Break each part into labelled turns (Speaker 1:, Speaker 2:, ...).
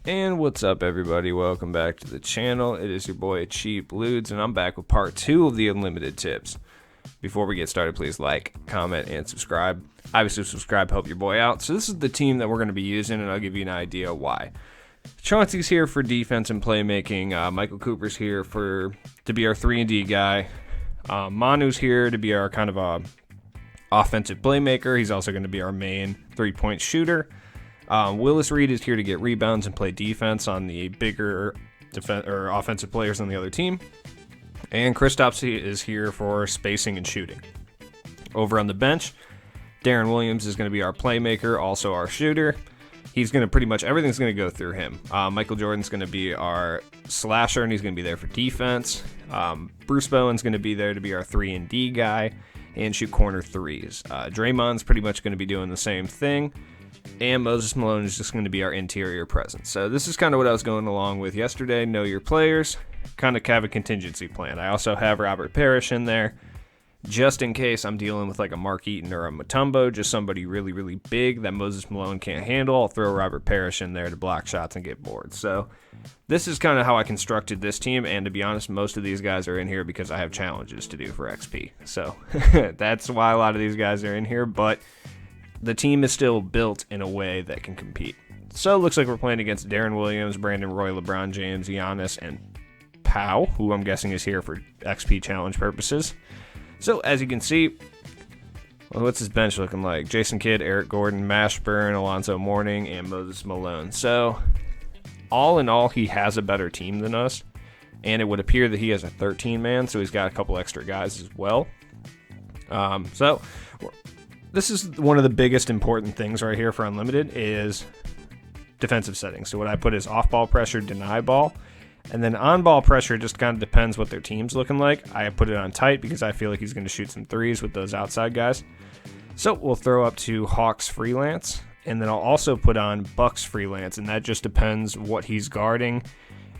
Speaker 1: And what's up, everybody? Welcome back to the channel. It is your boy Cheap Ludes, and I'm back with part 2 of the Unlimited Tips. Before we get started, please like, comment, and subscribe. Obviously, subscribe help your boy out. So this is the team that we're going to be using, and I'll give you an idea why. Chauncey's here for defense and playmaking. Michael Cooper's here to be our 3-and-D guy. Manu's here to be our kind of offensive playmaker. He's also going to be our main three-point shooter. Willis Reed is here to get rebounds and play defense on the bigger offensive players on the other team. And Kristaps is here for spacing and shooting. Over on the bench, Darren Williams is going to be our playmaker, also our shooter. He's going to pretty much, everything's going to go through him. Michael Jordan's going to be our slasher, and he's going to be there for defense. Bruce Bowen's going to be there to be our 3-and-D guy and shoot corner threes. Draymond's pretty much going to be doing the same thing. And Moses Malone is just going to be our interior presence. So this is kind of what I was going along with yesterday. Know your players, kind of have a contingency plan. I also have Robert Parrish in there, just in case I'm dealing with like a Mark Eaton or a Mutombo, just somebody really, really big that Moses Malone can't handle. I'll throw Robert Parrish in there to block shots and get boards. So this is kind of how I constructed this team. And to be honest, most of these guys are in here because I have challenges to do for XP. So that's why a lot of these guys are in here. But the team is still built in a way that can compete. So it looks like we're playing against Darren Williams, Brandon Roy, LeBron James, Giannis, and Powell, who I'm guessing is here for XP challenge purposes. So as you can see, what's his bench looking like? Jason Kidd, Eric Gordon, Mashburn, Alonzo Mourning, and Moses Malone. So all in all, he has a better team than us, and it would appear that he has a 13-man, so he's got a couple extra guys as well. So this is one of the biggest important things right here for Unlimited is defensive settings. So what I put is off-ball pressure, deny ball, and then on-ball pressure just kind of depends what their team's looking like. I put it on tight because I feel like he's going to shoot some threes with those outside guys. So we'll throw up to Hawks freelance, and then I'll also put on Bucks freelance, and that just depends what he's guarding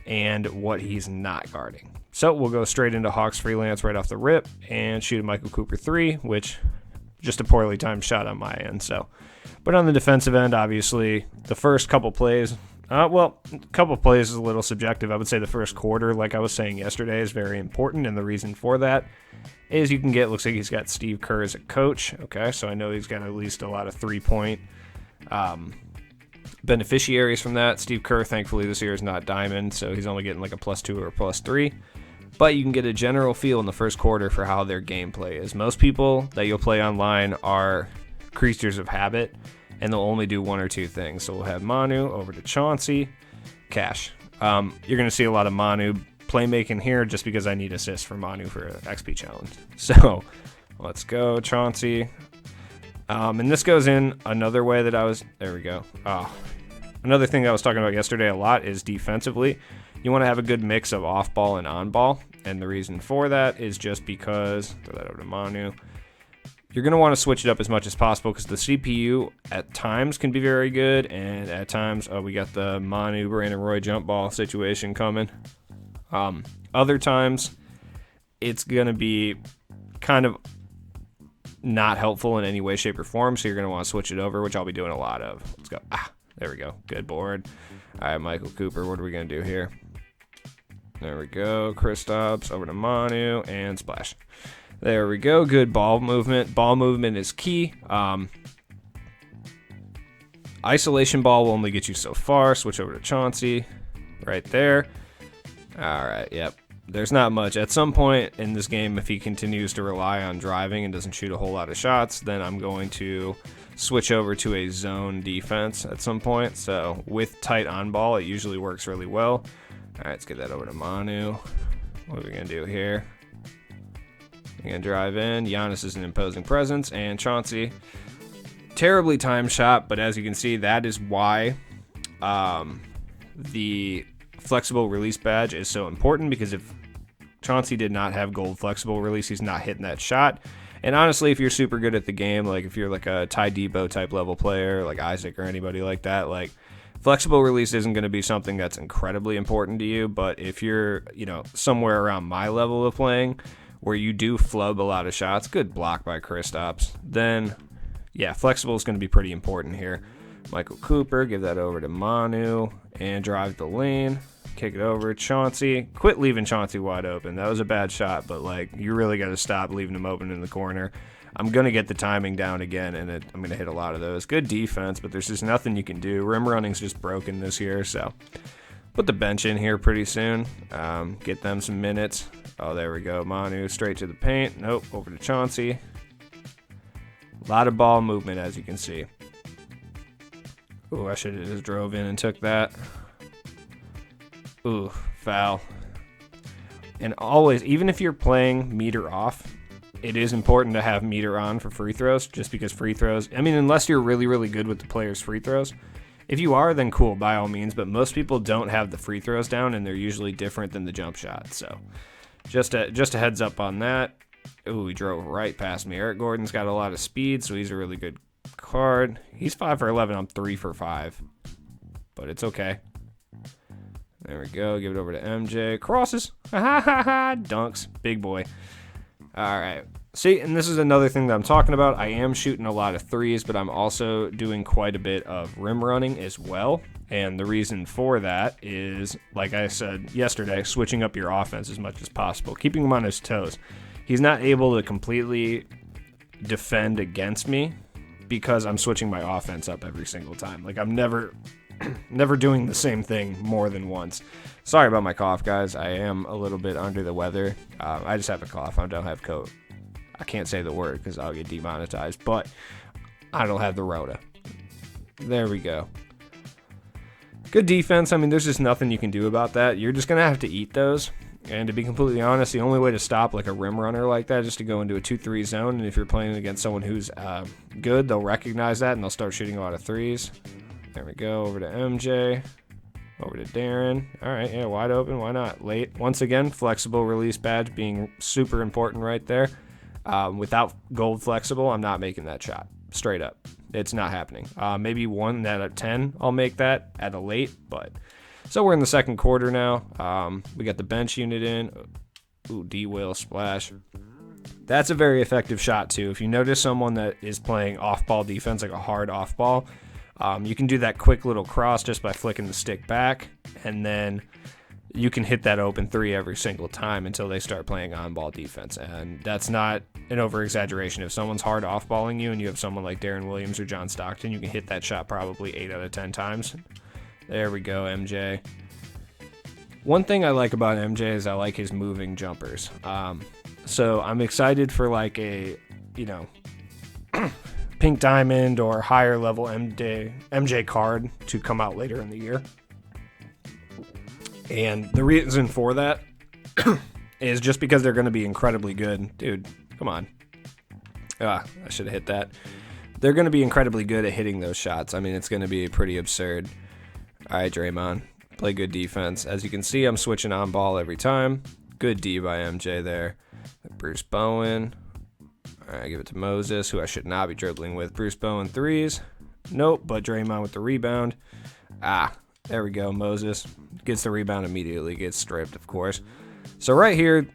Speaker 1: and what he's not guarding. So we'll go straight into Hawks freelance right off the rip and shoot a Michael Cooper 3, which just a poorly timed shot on my end. But on the defensive end, obviously, the first couple plays, couple plays is a little subjective. I would say the first quarter, like I was saying yesterday, is very important, and the reason for that is you can get, looks like he's got Steve Kerr as a coach. Okay, so I know he's got at least a lot of three-point beneficiaries from that. Steve Kerr, thankfully, this year is not diamond, so he's only getting like a +2 or a +3. But you can get a general feel in the first quarter for how their gameplay is. Most people that you'll play online are creatures of habit, and they'll only do one or two things. So we'll have Manu over to Chauncey, Cash. You're going to see a lot of Manu playmaking here just because I need assists for Manu for an XP challenge. So let's go, Chauncey. And this goes in another way that there we go. Another thing that I was talking about yesterday a lot is defensively. You want to have a good mix of off-ball and on-ball, and the reason for that is just because, throw that over to Manu, you're going to want to switch it up as much as possible because the CPU at times can be very good, and at times, we got the Manu, Brandon Roy jump ball situation coming. Other times, it's going to be kind of not helpful in any way, shape, or form, so you're going to want to switch it over, which I'll be doing a lot of. Let's go. There we go. Good board. All right, Michael Cooper, what are we going to do here? There we go. Kristaps over to Manu and splash. There we go. Good ball movement. Ball movement is key. Isolation ball will only get you so far. Switch over to Chauncey right there. All right. Yep. There's not much. At some point in this game, if he continues to rely on driving and doesn't shoot a whole lot of shots, then I'm going to switch over to a zone defense at some point. So with tight on ball, it usually works really well. All right, let's get that over to Manu. What are we going to do here? We're going to drive in. Giannis is an imposing presence. And Chauncey, terribly timed shot, but as you can see, that is why the flexible release badge is so important, because if Chauncey did not have gold flexible release, he's not hitting that shot. And honestly, if you're super good at the game, like if you're like a Ty Debo type level player, like Isaac or anybody like that, like flexible release isn't going to be something that's incredibly important to you. But if you're, somewhere around my level of playing where you do flub a lot of shots, good block by Kristaps, then yeah, flexible is going to be pretty important here. Michael Cooper, give that over to Manu, and drive the lane. Kick it over. Chauncey. Quit leaving Chauncey wide open. That was a bad shot, but like you really got to stop leaving him open in the corner. I'm going to get the timing down again, and I'm going to hit a lot of those. Good defense, but there's just nothing you can do. Rim running's just broken this year, so put the bench in here pretty soon. Get them some minutes. Oh, there we go. Manu straight to the paint. Nope, over to Chauncey. A lot of ball movement, as you can see. Ooh, I should have just drove in and took that. Ooh, foul. And always, even if you're playing meter off, it is important to have meter on for free throws, just because free throws, I mean, unless you're really, really good with the player's free throws. If you are, then cool, by all means, but most people don't have the free throws down, and they're usually different than the jump shot. So just a heads up on that. Ooh, he drove right past me. Eric Gordon's got a lot of speed, so he's a really good card. He's 5 for 11. I'm 3 for 5, but it's okay. There we go. Give it over to MJ. Crosses. Ha ha ha ha. Dunks. Big boy. All right. See, and this is another thing that I'm talking about. I am shooting a lot of threes, but I'm also doing quite a bit of rim running as well. And the reason for that is, like I said yesterday, switching up your offense as much as possible, keeping him on his toes. He's not able to completely defend against me because I'm switching my offense up every single time. Like, I'm never doing the same thing more than once. Sorry about my cough, guys. I am a little bit under the weather. I just have a cough. I don't have COVID. I can't say the word because I'll get demonetized, but I don't have the rota. There we go. Good defense. I mean, there's just nothing you can do about that. You're just going to have to eat those. And to be completely honest, the only way to stop like a rim runner like that is just to go into a 2-3 zone. And if you're playing against someone who's good, they'll recognize that and they'll start shooting a lot of threes. There we go. Over to MJ. Over to Darren. All right, yeah, wide open. Why not? Late. Once again, flexible release badge being super important right there. Without gold flexible, I'm not making that shot. Straight up. It's not happening. Maybe 1 out of 10 I'll make that at a late, but... So we're in the second quarter now. We got the bench unit in. Ooh, D-Will splash. That's a very effective shot, too. If you notice someone that is playing off-ball defense, like a hard off-ball, you can do that quick little cross just by flicking the stick back, and then you can hit that open 3 every single time until they start playing on-ball defense. And that's not an over-exaggeration. If someone's hard off-balling you and you have someone like Darren Williams or John Stockton, you can hit that shot probably 8 out of 10 times. There we go, MJ. One thing I like about MJ is I like his moving jumpers. So I'm excited for like a, pink diamond or higher level MJ card to come out later in the year. And the reason for that is just because they're going to be incredibly good. Dude, come on. I should have hit that. They're going to be incredibly good at hitting those shots. I mean, it's going to be pretty absurd. All right, Draymond, play good defense. As you can see, I'm switching on ball every time. Good D by MJ there. Bruce Bowen. All right, give it to Moses, who I should not be dribbling with. Bruce Bowen threes. Nope, but Draymond with the rebound. There we go. Moses gets the rebound immediately. Gets stripped, of course. So right here,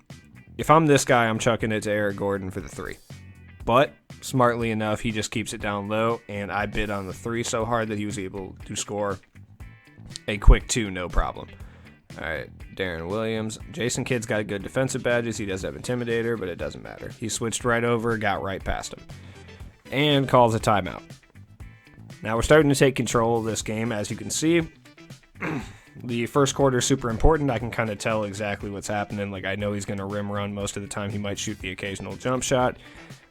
Speaker 1: if I'm this guy, I'm chucking it to Eric Gordon for the 3. But smartly enough, he just keeps it down low, and I bid on the 3 so hard that he was able to score a quick 2, no problem. All right, Darren Williams. Jason Kidd's got good defensive badges. He does have Intimidator, but it doesn't matter. He switched right over, got right past him, and calls a timeout. Now we're starting to take control of this game. As you can see, the first quarter is super important. I can kind of tell exactly what's happening. Like, I know he's going to rim run most of the time. He might shoot the occasional jump shot,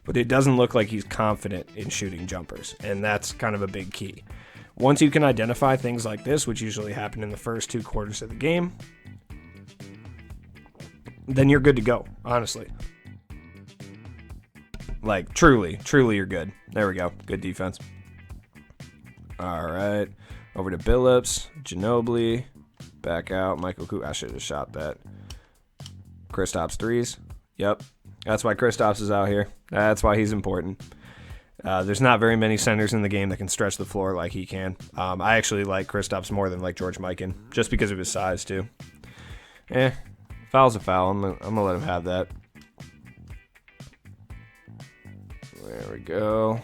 Speaker 1: but it doesn't look like he's confident in shooting jumpers, and that's kind of a big key. Once you can identify things like this, which usually happen in the first 2 quarters of the game, then you're good to go, honestly. Like, truly you're good. There we go. Good defense. All right. Over to Billups, Ginobili, back out. Michael Koo. I should have shot that. Kristaps threes. Yep. That's why Kristaps is out here. That's why he's important. There's not very many centers in the game that can stretch the floor like he can. I actually like Kristaps more than like George Mikan, just because of his size too. Foul's a foul. I'm gonna let him have that. There we go.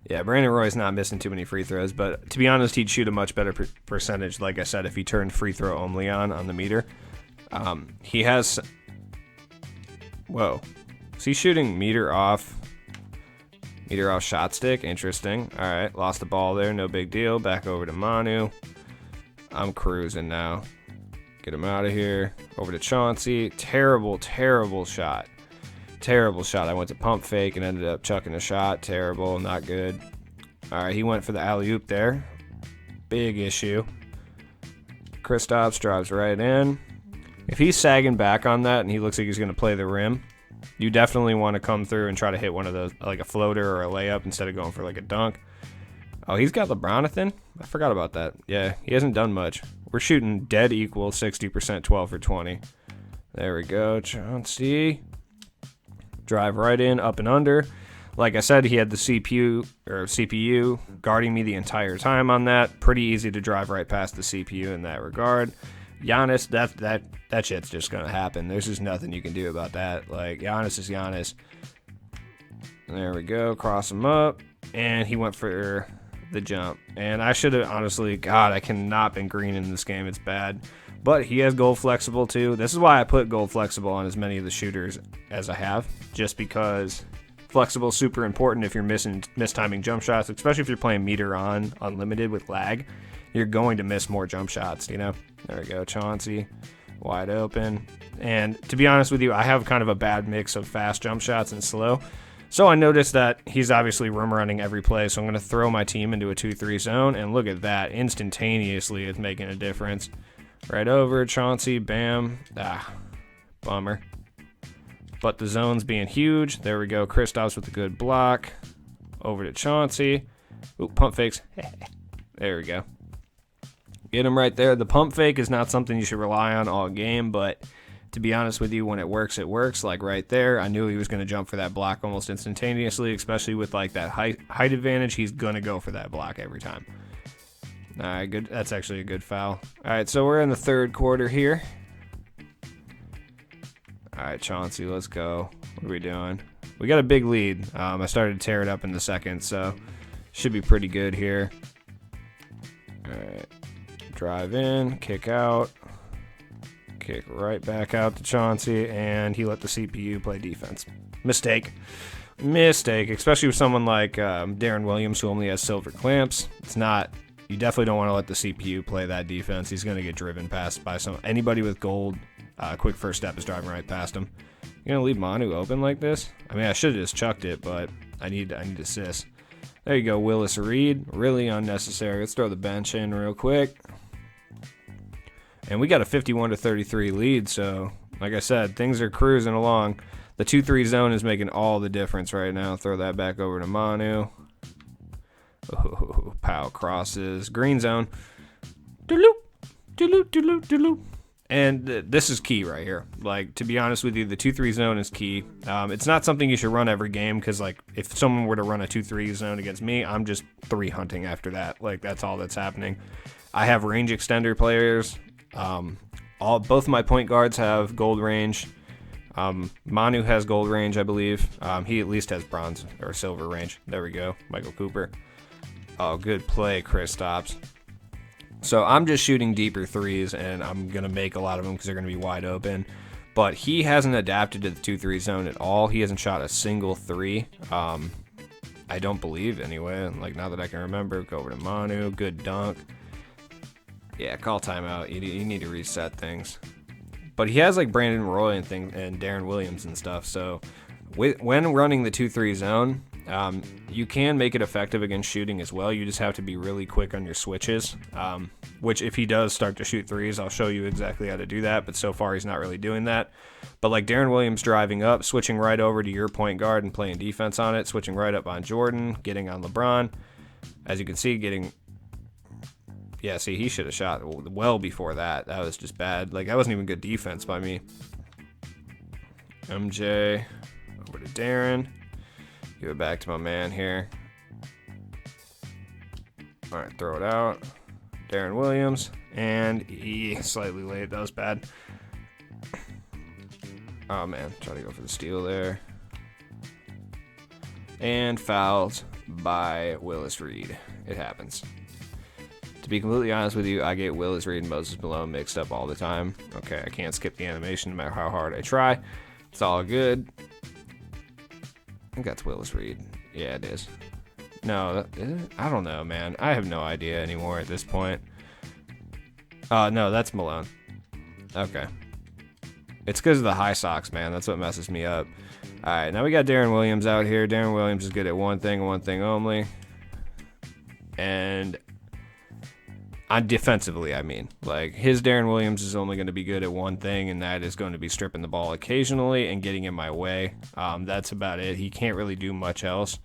Speaker 1: Yeah, Brandon Roy's not missing too many free throws, but to be honest, he'd shoot a much better percentage, like I said, if he turned free throw only on the meter. He has... Whoa. Is he shooting meter off shot stick? Interesting. All right, lost the ball there, no big deal. Back over to Manu. I'm cruising now. Get him out of here. Over to Chauncey. Terrible, terrible shot. Terrible shot. I went to pump fake and ended up chucking a shot. Terrible, not good. All right, he went for the alley-oop there. Big issue. Kristaps drives right in. If he's sagging back on that and he looks like he's going to play the rim, you definitely want to come through and try to hit one of those, like a floater or a layup instead of going for like a dunk. Oh, he's got LeBronathan? I forgot about that. Yeah, he hasn't done much. We're shooting dead equal, 60%, 12 for 20. There we go, Chauncey. Drive right in, up and under. Like I said, he had the CPU guarding me the entire time on that. Pretty easy to drive right past the CPU in that regard. Giannis, that shit's just gonna happen. There's just nothing you can do about that. Like, Giannis is Giannis. There we go, cross him up, and he went for the jump. And I should have, honestly, God, I cannot been green in this game. It's bad. But he has gold flexible too. This is why I put gold flexible on as many of the shooters as I have, just because flexible is super important if you're mistiming jump shots, especially if you're playing meter on unlimited with lag. You're going to miss more jump shots, you know? There we go, Chauncey, wide open. And to be honest with you, I have kind of a bad mix of fast jump shots and slow. So I noticed that he's obviously rim running every play, so I'm going to throw my team into a 2-3 zone, and look at that. Instantaneously, it's making a difference. Right over, Chauncey, bam. Bummer. But the zone's being huge. There we go, Kristaps with a good block. Over to Chauncey. Ooh, pump fakes. There we go. Get him right there. The pump fake is not something you should rely on all game, but to be honest with you, when it works, it works. Like right there, I knew he was going to jump for that block almost instantaneously, especially with like that height advantage. He's going to go for that block every time. All right, good. That's actually a good foul. All right, so we're in the third quarter here. All right, Chauncey, let's go. What are we doing? We got a big lead. I started to tear it up in the second, so should be pretty good here. All right, drive in, kick out, kick right back out to Chauncey, and he let the CPU play defense. Mistake, especially with someone like Darren Williams, who only has silver clamps. It's not. You definitely don't want to let the CPU play that defense. He's going to get driven past by anybody with gold. Quick first step is driving right past him. You're going to leave Manu open like this? I mean, I should have just chucked it, but I need assists. There you go, Willis Reed. Really unnecessary. Let's throw the bench in real quick. And we got a 51-33 lead, so like I said, things are cruising along. The 2-3 zone is making all the difference right now. Throw that back over to Manu. Oh, pow crosses. Green zone. And this is key right here. Like, to be honest with you, the 2-3 zone is key. It's not something you should run every game because, like, if someone were to run a 2-3 zone against me, I'm just 3 hunting after that. Like, that's all that's happening. I have range extender players. Both my point guards have gold range. Manu has gold range, I believe. He at least has bronze or silver range. There we go. Michael Cooper. Oh, good play, Kristaps. So I'm just shooting deeper threes, and I'm going to make a lot of them because they're going to be wide open. But he hasn't adapted to the 2-3 zone at all. He hasn't shot a single three. I don't believe, anyway. Like, now that I can remember, go over to Manu. Good dunk. Yeah, call timeout. You need to reset things. But he has, like, Brandon Roy and Darren Williams and stuff. So when running the 2-3 zone, you can make it effective against shooting as well. You just have to be really quick on your switches, which if he does start to shoot threes, I'll show you exactly how to do that. But so far, he's not really doing that. But like Darren Williams driving up, switching right over to your point guard and playing defense on it, switching right up on Jordan, getting on LeBron. As you can see, see, he should have shot well before that. That was just bad. Like, that wasn't even good defense by me. MJ, over to Darren. Give it back to my man here. All right, throw it out. Darren Williams. And slightly late. That was bad. Oh, man. Try to go for the steal there. And fouls. by Willis Reed. It happens. To be completely honest with you, I get Willis Reed and Moses Malone mixed up all the time. Okay, I can't skip the animation no matter how hard I try. It's all good. I think that's Willis Reed. Yeah, it is. No, is it? I don't know, man. I have no idea anymore at this point. No, that's Malone. Okay. It's because of the high socks, man. That's what messes me up. All right, now we got Darren Williams out here. Darren Williams is good at one thing and one thing only. And on defensively, I mean. Like, his Darren Williams is only going to be good at one thing, and that is going to be stripping the ball occasionally and getting in my way. That's about it. He can't really do much else.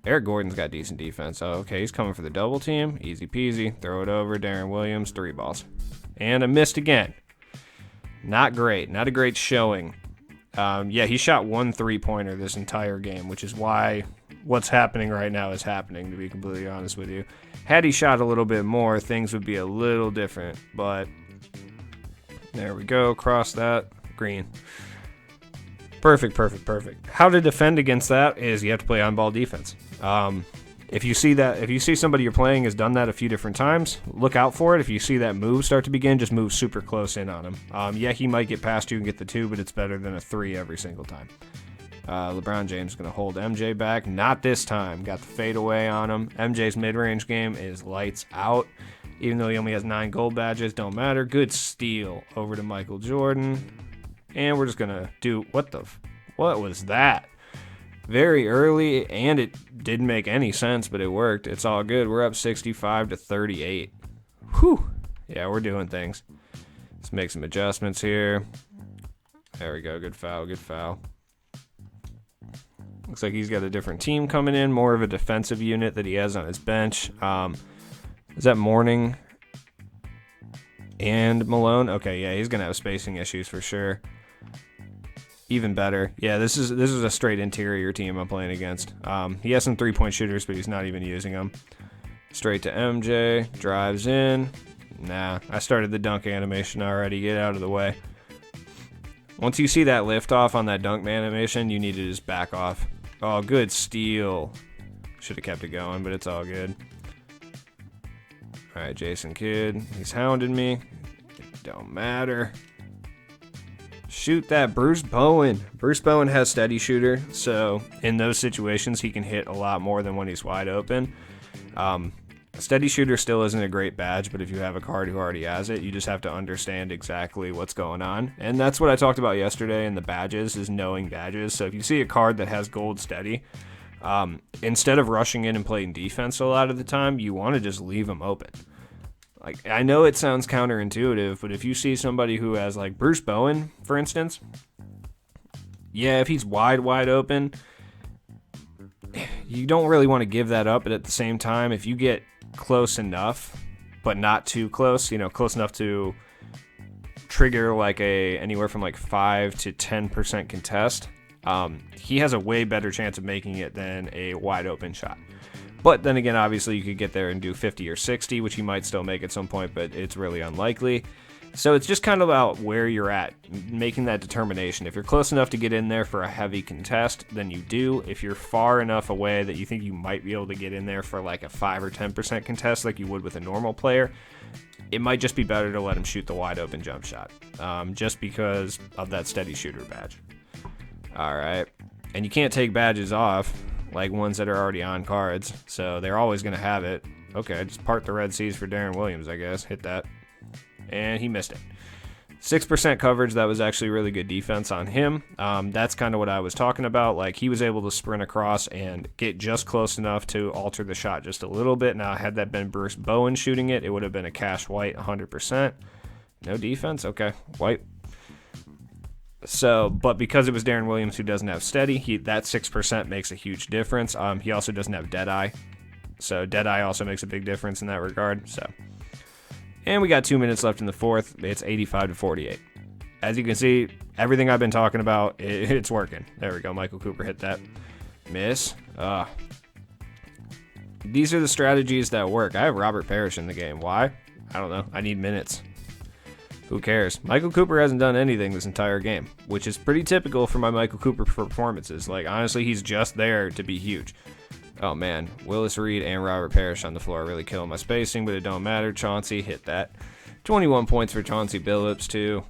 Speaker 1: Eric Gordon's got decent defense. Oh, okay, he's coming for the double team. Easy peasy. Throw it over. Darren Williams, 3 balls. And I missed again. Not great. Not a great showing. Yeah, he shot 1 3-pointer this entire game, which is why what's happening right now is happening, to be completely honest with you. Had he shot a little bit more, things would be a little different. But there we go. Cross that. Green. Perfect, perfect, perfect. How to defend against that is you have to play on-ball defense. If you see somebody you're playing has done that a few different times, look out for it. If you see that move start to begin, just move super close in on him. Yeah, he might get past you and get the 2, but it's better than a 3 every single time. LeBron James is going to hold MJ back. Not this time. Got the fadeaway on him. MJ's mid-range game is lights out. Even though he only has 9 gold badges, don't matter. Good steal over to Michael Jordan. And we're just going to do, what was that? Very early, and it didn't make any sense, but it worked. It's all good. We're up 65-38. Whew. Yeah, we're doing things. Let's make some adjustments here. There we go. Good foul, good foul. Looks like he's got a different team coming in, more of a defensive unit that he has on his bench. Is that Mourning and Malone? Okay, yeah, he's going to have spacing issues for sure. Even better. Yeah, this is a straight interior team I'm playing against. He has some 3-point shooters, but he's not even using them. Straight to MJ. Drives in. Nah, I started the dunk animation already. Get out of the way. Once you see that lift off on that dunk animation, you need to just back off. Oh, good steal. Should have kept it going, but it's all good. All right, Jason Kidd. He's hounding me. It don't matter. Shoot that Bruce Bowen. Bruce Bowen has steady shooter, so in those situations he can hit a lot more than when he's wide open. Steady shooter still isn't a great badge, but if you have a card who already has it, you just have to understand exactly what's going on. And that's what I talked about yesterday in the badges, is knowing badges. So if you see a card that has gold steady, instead of rushing in and playing defense a lot of the time, you want to just leave them open. Like, I know it sounds counterintuitive, but if you see somebody who has, like, Bruce Bowen, for instance, yeah, if he's wide open, you don't really want to give that up, but at the same time, if you get close enough, but not too close, close enough to trigger, like, anywhere from, like, 5 to 10% contest, he has a way better chance of making it than a wide open shot. But then again, obviously, you could get there and do 50 or 60, which you might still make at some point, but it's really unlikely. So it's just kind of about where you're at, making that determination. If you're close enough to get in there for a heavy contest, then you do. If you're far enough away that you think you might be able to get in there for like a 5 or 10% contest like you would with a normal player, it might just be better to let him shoot the wide open jump shot, just because of that steady shooter badge. All right. And you can't take badges off, like ones that are already on cards, so they're always going to have it. Okay, just part the Red Seas for Darren Williams, I guess. Hit that. And he missed it. 6% coverage, that was actually really good defense on him. That's kind of what I was talking about. Like, he was able to sprint across and get just close enough to alter the shot just a little bit. Now, had that been Bruce Bowen shooting it, it would have been a Cash White 100%. No defense? Okay, White. So, but because it was Darren Williams who doesn't have steady, that 6% makes a huge difference. He also doesn't have Deadeye, so Deadeye also makes a big difference in that regard. So, and we got 2 minutes left in the fourth. It's 85-48. As you can see, everything I've been talking about, it's working. There we go. Michael Cooper hit that. Miss. These are the strategies that work. I have Robert Parrish in the game. Why? I don't know. I need minutes. Who cares? Michael Cooper hasn't done anything this entire game, which is pretty typical for my Michael Cooper performances. Like, honestly, he's just there to be huge. Oh, man. Willis Reed and Robert Parrish on the floor really killing my spacing, but it don't matter. Chauncey hit that. 21 points for Chauncey Billups, too.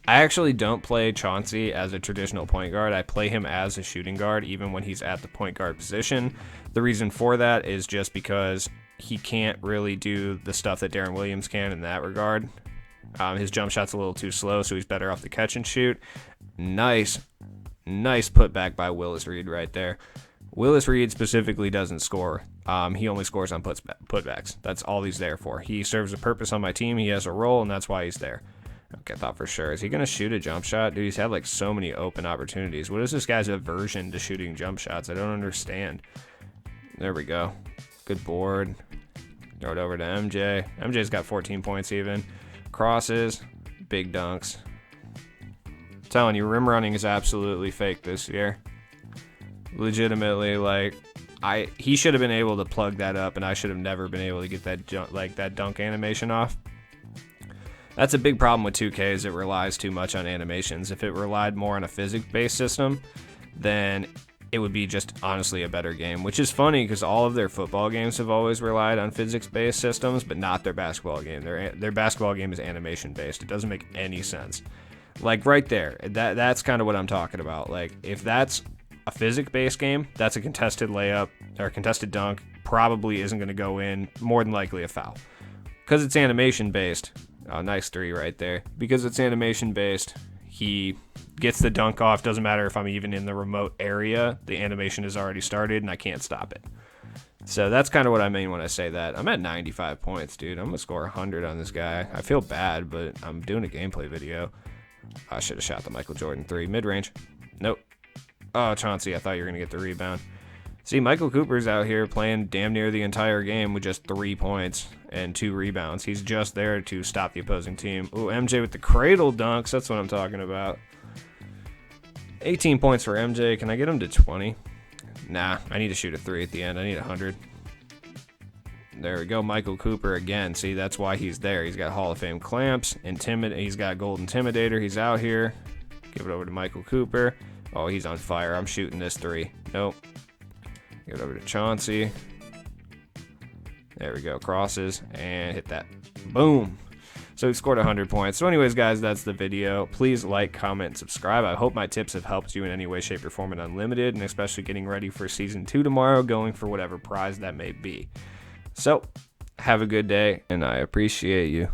Speaker 1: I actually don't play Chauncey as a traditional point guard. I play him as a shooting guard, even when he's at the point guard position. The reason for that is just because he can't really do the stuff that Darren Williams can in that regard. His jump shot's a little too slow, so he's better off the catch and shoot. Nice putback by Willis Reed right there. Willis Reed specifically doesn't score. He only scores on putbacks. That's all he's there for. He serves a purpose on my team. He has a role, and that's why he's there. Okay, I thought for sure. Is he going to shoot a jump shot? Dude, he's had like so many open opportunities. What is this guy's aversion to shooting jump shots? I don't understand. There we go. Good board. Throw it over to MJ. MJ's got 14 points even. Crosses. Big dunks. I'm telling you, rim running is absolutely fake this year. Legitimately, like, he should have been able to plug that up, and I should have never been able to get that dunk animation off. That's a big problem with 2K, is it relies too much on animations. If it relied more on a physics-based system, then it would be just honestly a better game, which is funny because all of their football games have always relied on physics-based systems, but not their basketball game. Their basketball game is animation-based. It doesn't make any sense. Like right there, that's kind of what I'm talking about. Like if that's a physics-based game, that's a contested layup or a contested dunk, probably isn't going to go in, more than likely a foul. Because it's animation-based. Oh, nice three right there. Because it's animation-based, he gets the dunk off. Doesn't matter if I'm even in the remote area. The animation has already started, and I can't stop it. So that's kind of what I mean when I say that. I'm at 95 points, dude. I'm going to score 100 on this guy. I feel bad, but I'm doing a gameplay video. I should have shot the Michael Jordan 3. Mid-range. Nope. Oh, Chauncey, I thought you were going to get the rebound. See, Michael Cooper's out here playing damn near the entire game with just 3 points and 2 rebounds. He's just there to stop the opposing team. Ooh, MJ with the cradle dunks. That's what I'm talking about. 18 points for MJ. Can I get him to 20? Nah, I need to shoot a 3 at the end. I need 100. There we go, Michael Cooper again. See, that's why he's there. He's got Hall of Fame clamps. He's got Gold Intimidator. He's out here. Give it over to Michael Cooper. Oh, he's on fire. I'm shooting this 3. Nope. Give it over to Chauncey. There we go. Crosses. And hit that. Boom. So he scored 100 points. So anyways, guys, that's the video. Please like, comment, and subscribe. I hope my tips have helped you in any way, shape, or form in Unlimited, and especially getting ready for Season 2 tomorrow, going for whatever prize that may be. So have a good day, and I appreciate you.